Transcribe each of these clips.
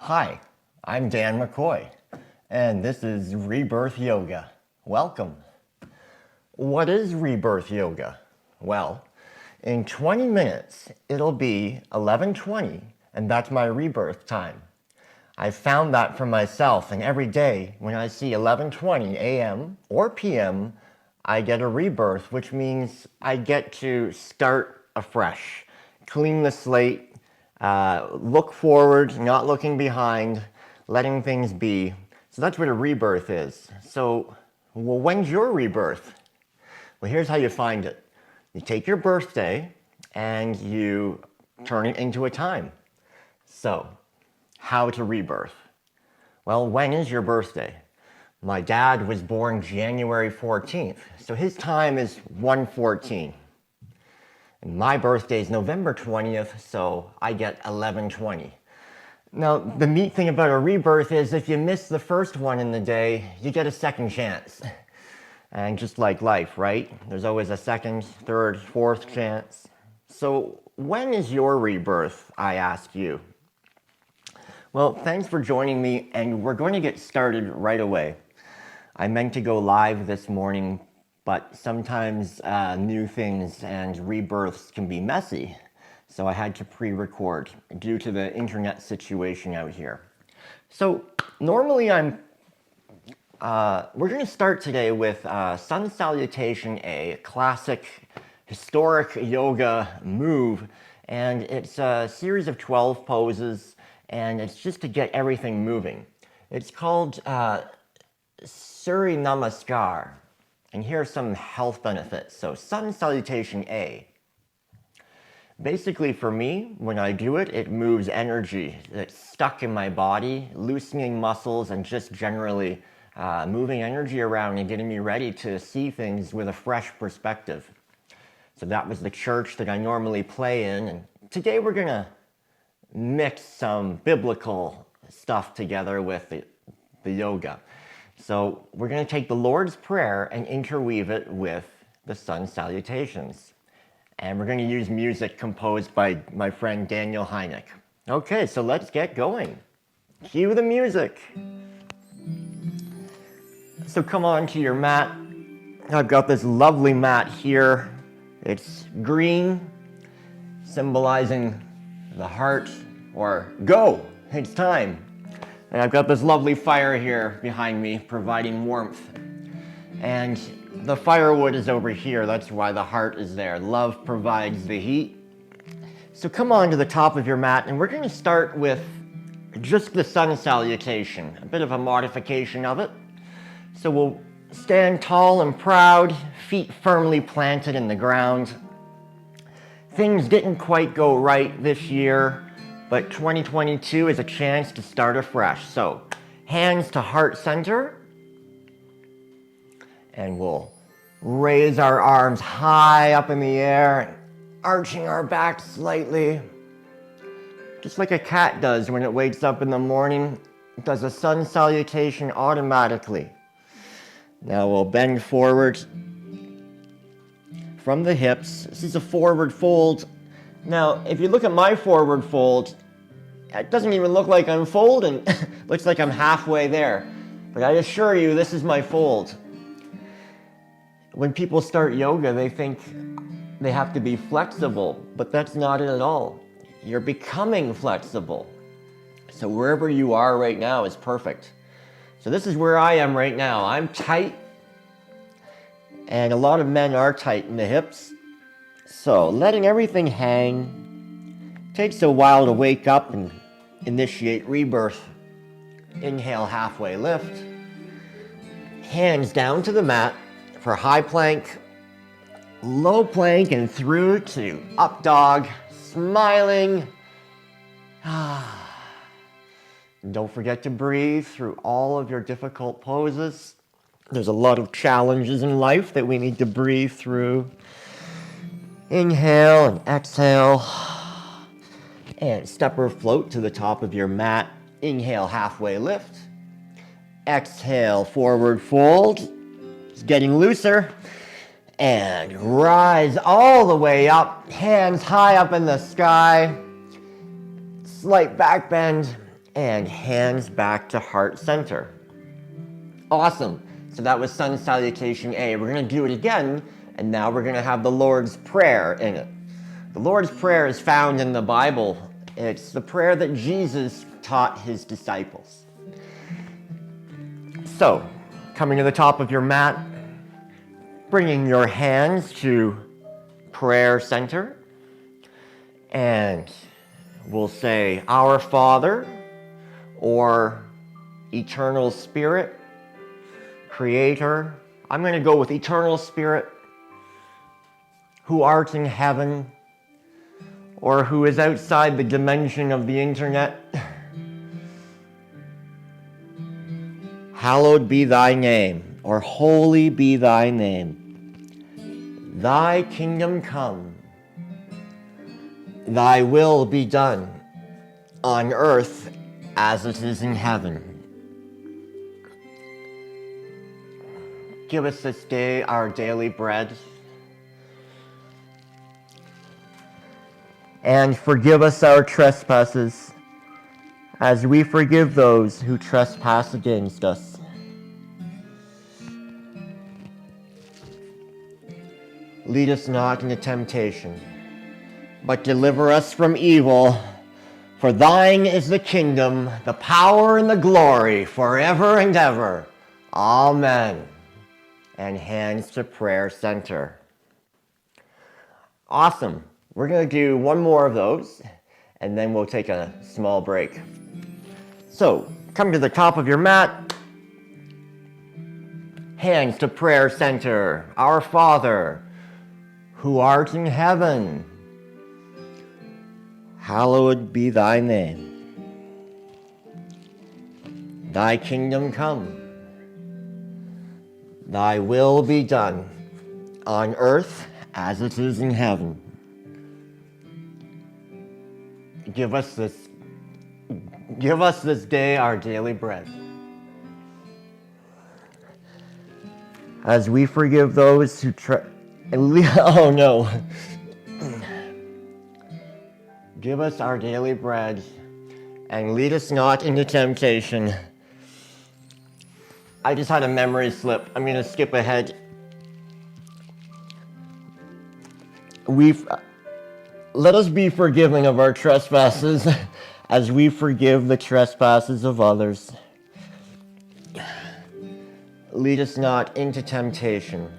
Hi, I'm Dan McCoy, and this is Rebirth Yoga. Welcome. What is Rebirth Yoga? Well, in 20 minutes, it'll be 11:20, and that's my rebirth time. I found that for myself, and every day when I see 11:20 a.m. or p.m., I get a rebirth, which means I get to start afresh, clean the slate, look forward, not looking behind, letting things be. So that's what a rebirth is. So, well, when's your rebirth? Well, here's how you find it. You take your birthday and you turn it into a time. So, how to rebirth? Well, when is your birthday? My dad was born January 14th, so his time is 1:14. And my birthday is November 20th, so I get 11:20. Now, the neat thing about a rebirth is if you miss the first one in the day, you get a second chance. And just like life, right? There's always a second, third, fourth chance. So when is your rebirth, I ask you? Well, thanks for joining me, and we're going to get started right away. I meant to go live this morning, but sometimes new things and rebirths can be messy, so I had to pre-record due to the internet situation out here. So normally we're going to start today with Sun Salutation, a classic historic yoga move, and it's a series of 12 poses, and it's just to get everything moving. It's called Surya Namaskar. And here are some health benefits. So Sun Salutation A. Basically for me, when I do it, it moves energy that's stuck in my body, loosening muscles and just generally moving energy around and getting me ready to see things with a fresh perspective. So that was the church that I normally play in. And today we're going to mix some biblical stuff together with the yoga. So we're going to take the Lord's Prayer and interweave it with the Sun Salutations. And we're going to use music composed by my friend Daniel Hynek. Okay, so let's get going. Cue the music. So come on to your mat. I've got this lovely mat here. It's green, symbolizing the heart, or go, it's time. And I've got this lovely fire here behind me, providing warmth. And the firewood is over here, that's why the heart is there. Love provides the heat. So come on to the top of your mat, and we're going to start with just the Sun Salutation, a bit of a modification of it. So we'll stand tall and proud, feet firmly planted in the ground. Things didn't quite go right this year, but 2022 is a chance to start afresh. So, hands to heart center. And we'll raise our arms high up in the air, arching our back slightly. Just like a cat does when it wakes up in the morning, it does a Sun Salutation automatically. Now we'll bend forward from the hips. This is a forward fold. Now, if you look at my forward fold, it doesn't even look like I'm folding. Looks like I'm halfway there. But I assure you, this is my fold. When people start yoga, they think they have to be flexible, but that's not it at all. You're becoming flexible. So wherever you are right now is perfect. So this is where I am right now. I'm tight, and a lot of men are tight in the hips. So letting everything hang. Takes a while to wake up and initiate rebirth. Inhale, halfway lift. Hands down to the mat for high plank, low plank, and through to up dog, smiling. Don't forget to breathe through all of your difficult poses. There's a lot of challenges in life that we need to breathe through. Inhale and exhale. And step or float to the top of your mat. Inhale, halfway lift. Exhale, forward fold. It's getting looser. And rise all the way up. Hands high up in the sky. Slight back bend. and hands back to heart center. Awesome. So that was Sun Salutation A. We're going to do it again, and now we're going to have the Lord's Prayer in it. The Lord's Prayer is found in the Bible. It's the prayer that Jesus taught his disciples. So, coming to the top of your mat, bringing your hands to prayer center, and we'll say, Our Father, or Eternal Spirit, Creator. I'm going to go with Eternal Spirit, who art in heaven, or who is outside the dimension of the internet. Hallowed be thy name, or holy be thy name. Thy kingdom come. Thy will be done on earth as it is in heaven. Give us this day our daily bread. And forgive us our trespasses, as we forgive those who trespass against us. Lead us not into temptation, but deliver us from evil. For thine is the kingdom, the power, and the glory, forever and ever. Amen. And hands to prayer center. Awesome. We're going to do one more of those, and then we'll take a small break. So, come to the top of your mat. Hands to prayer center. Our Father, who art in heaven, hallowed be thy name. Thy kingdom come. Thy will be done on earth as it is in heaven. Give us this day our daily bread. As we forgive those who oh no. Give us our daily bread, and lead us not into temptation. I just had a memory slip. I'm going to skip ahead. Let us be forgiven of our trespasses, as we forgive the trespasses of others. Lead us not into temptation,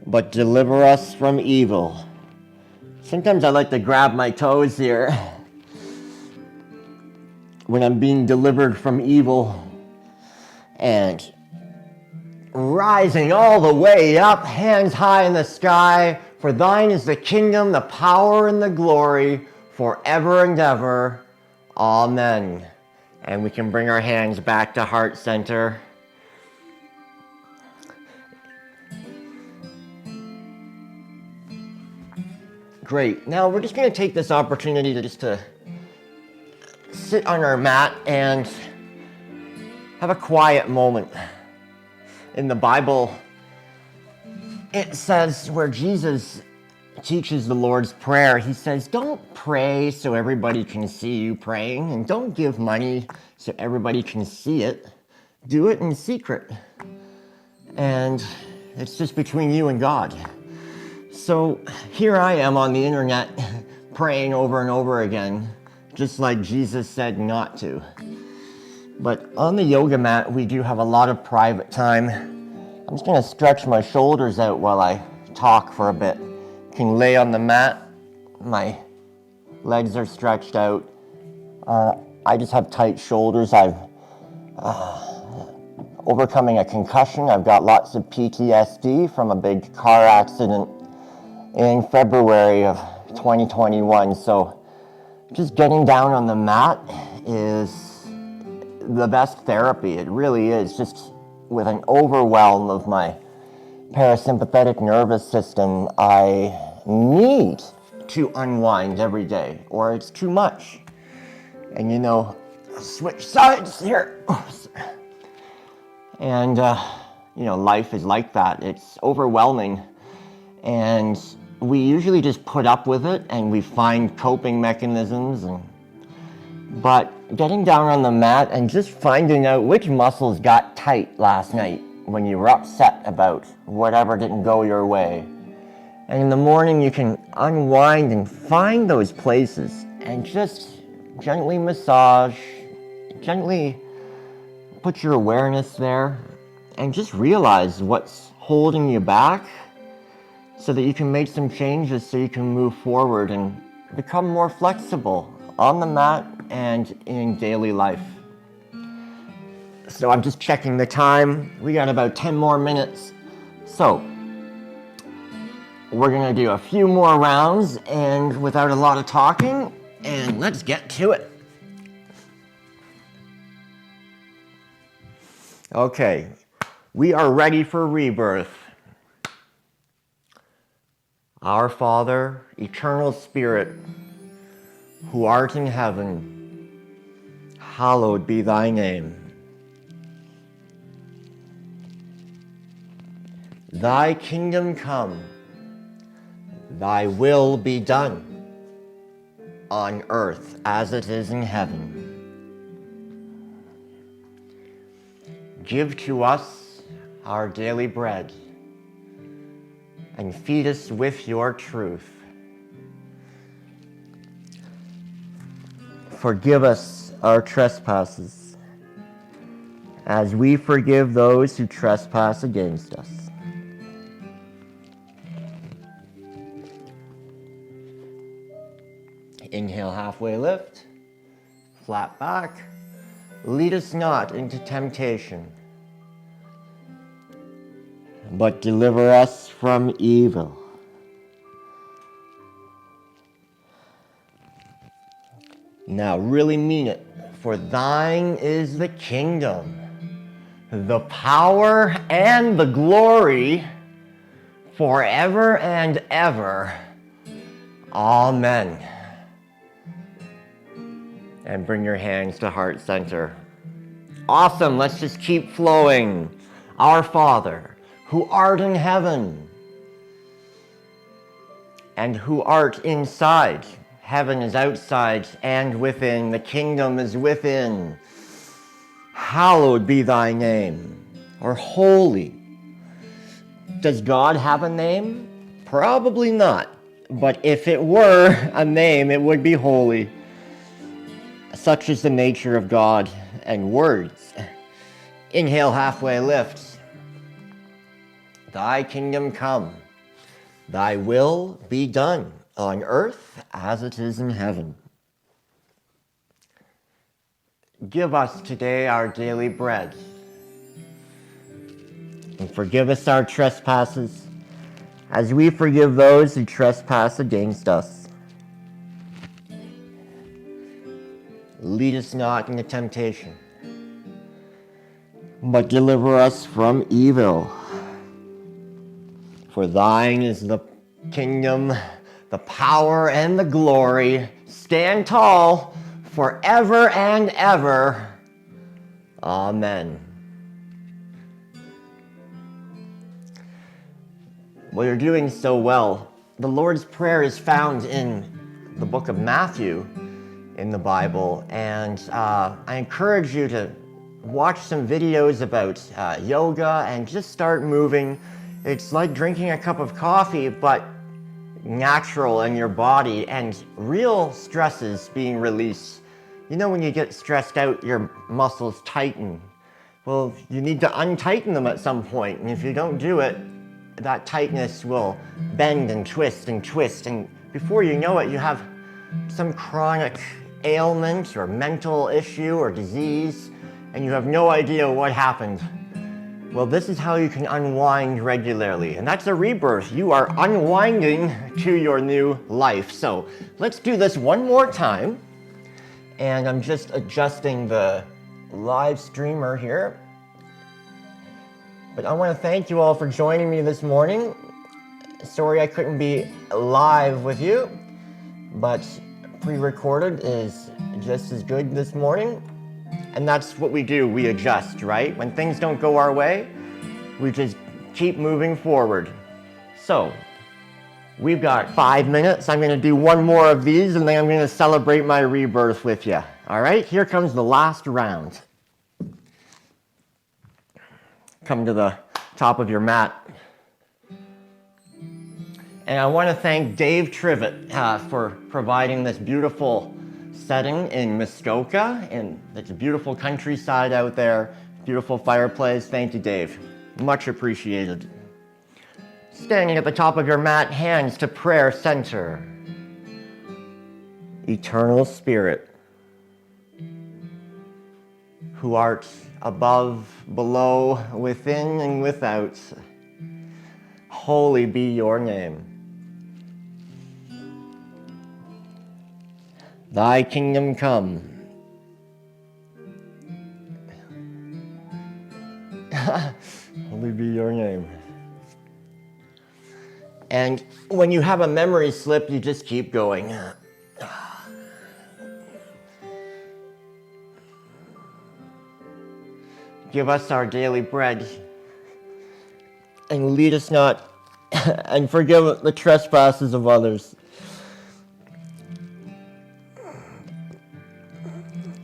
but deliver us from evil. Sometimes I like to grab my toes here when I'm being delivered from evil, and rising all the way up, hands high in the sky. For thine is the kingdom, the power, and the glory, forever and ever. Amen. And we can bring our hands back to heart center. Great. Now we're just going to take this opportunity to sit on our mat and have a quiet moment. In the Bible, it says, where Jesus teaches the Lord's Prayer, he says, don't pray so everybody can see you praying, and don't give money so everybody can see it. Do it in secret. And it's just between you and God. So here I am on the internet praying over and over again, just like Jesus said not to. But on the yoga mat, we do have a lot of private time. I'm just going to stretch my shoulders out while I talk for a bit. You can lay on the mat. My legs are stretched out. I just have tight shoulders. I've overcoming a concussion. I've got lots of PTSD from a big car accident in February of 2021. So just getting down on the mat is the best therapy. It really is. Just with an overwhelm of my parasympathetic nervous system, I need to unwind every day, or it's too much. And switch sides here. And life is like that. It's overwhelming, and we usually just put up with it, and we find coping mechanisms and But getting down on the mat and just finding out which muscles got tight last night when you were upset about whatever didn't go your way. And in the morning you can unwind and find those places and just gently massage, gently put your awareness there and just realize what's holding you back so that you can make some changes so you can move forward and become more flexible on the mat and in daily life. So I'm just checking the time. We got about 10 more minutes. So we're gonna do a few more rounds and without a lot of talking, and let's get to it. Okay, we are ready for rebirth. Our Father, eternal Spirit, who art in heaven, hallowed be thy name. Thy kingdom come, thy will be done, on earth as it is in heaven. Give to us our daily bread, and feed us with your truth. Forgive us our trespasses, as we forgive those who trespass against us. Inhale, halfway lift, flat back. Lead us not into temptation, but deliver us from evil. Now really mean it, for thine is the kingdom, the power, and the glory forever and ever. Amen. And bring your hands to heart center. Awesome, let's just keep flowing. Our Father, who art in heaven, and who art inside. Heaven is outside and within. The kingdom is within. Hallowed be thy name, or holy. Does God have a name? Probably not. But if it were a name, it would be holy. Such is the nature of God and words. Inhale, halfway lift. Thy kingdom come, thy will be done on earth as it is in heaven. Give us today our daily bread, and forgive us our trespasses, as we forgive those who trespass against us. Lead us not into temptation, but deliver us from evil. For thine is the kingdom, the power, and the glory. Stand tall forever and ever. Amen. Well, you're doing so well. The Lord's Prayer is found in the book of Matthew in the Bible, and I encourage you to watch some videos about yoga and just start moving. It's like drinking a cup of coffee, but natural in your body and real stresses being released. You know, when you get stressed out, your muscles tighten. Well, you need to untighten them at some point, and if you don't do it, that tightness will bend and twist, and before you know it, you have some chronic ailment or mental issue or disease, and you have no idea what happened. Well, this is how you can unwind regularly, and that's a rebirth. You are unwinding to your new life. So let's do this one more time, and I'm just adjusting the live streamer here. But I want to thank you all for joining me this morning. Sorry I couldn't be live with you, but pre-recorded is just as good this morning. And that's what we do, we adjust, right? When things don't go our way, we just keep moving forward. So, We've got 5 minutes. I'm going to do one more of these and then I'm going to celebrate my rebirth with you. All right, here comes the last round. Come to the top of your mat. And I want to thank Dave Trivett for providing this beautiful setting in Muskoka. And it's a beautiful countryside out there, beautiful fireplace. Thank you, Dave. Much appreciated. Standing at the top of your mat, hands to prayer center. Eternal Spirit, who art above, below, within, and without, holy be your name. Thy kingdom come. Holy be your name. And when you have a memory slip, you just keep going. Give us our daily bread, and lead us not, and forgive the trespasses of others.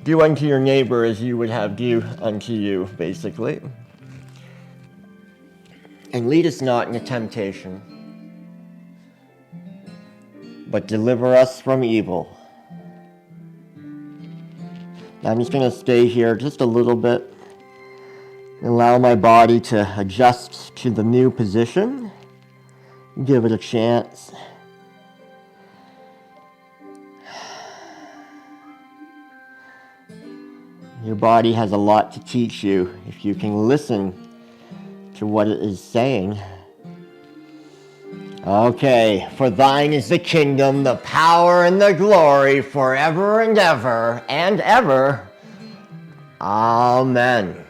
Do unto your neighbor as you would have do unto you, basically. And lead us not into temptation, but deliver us from evil. Now I'm just going to stay here just a little bit and allow my body to adjust to the new position. Give it a chance. Your body has a lot to teach you if you can listen to what it is saying. Okay, for thine is the kingdom, the power, and the glory forever and ever and ever. Amen.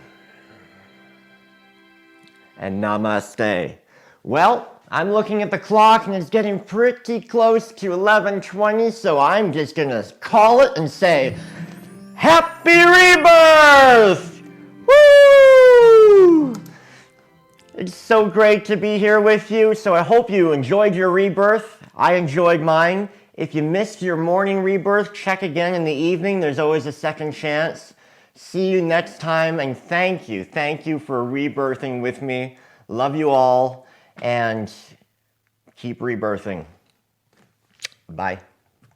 And namaste. Well, I'm looking at the clock and it's getting pretty close to 11:20, so I'm just gonna call it and say, Happy Rebirth! Woo! It's so great to be here with you, so I hope you enjoyed your rebirth. I enjoyed mine. If you missed your morning rebirth, check again in the evening. There's always a second chance. See you next time, and thank you. Thank you for rebirthing with me. Love you all, and keep rebirthing. Bye.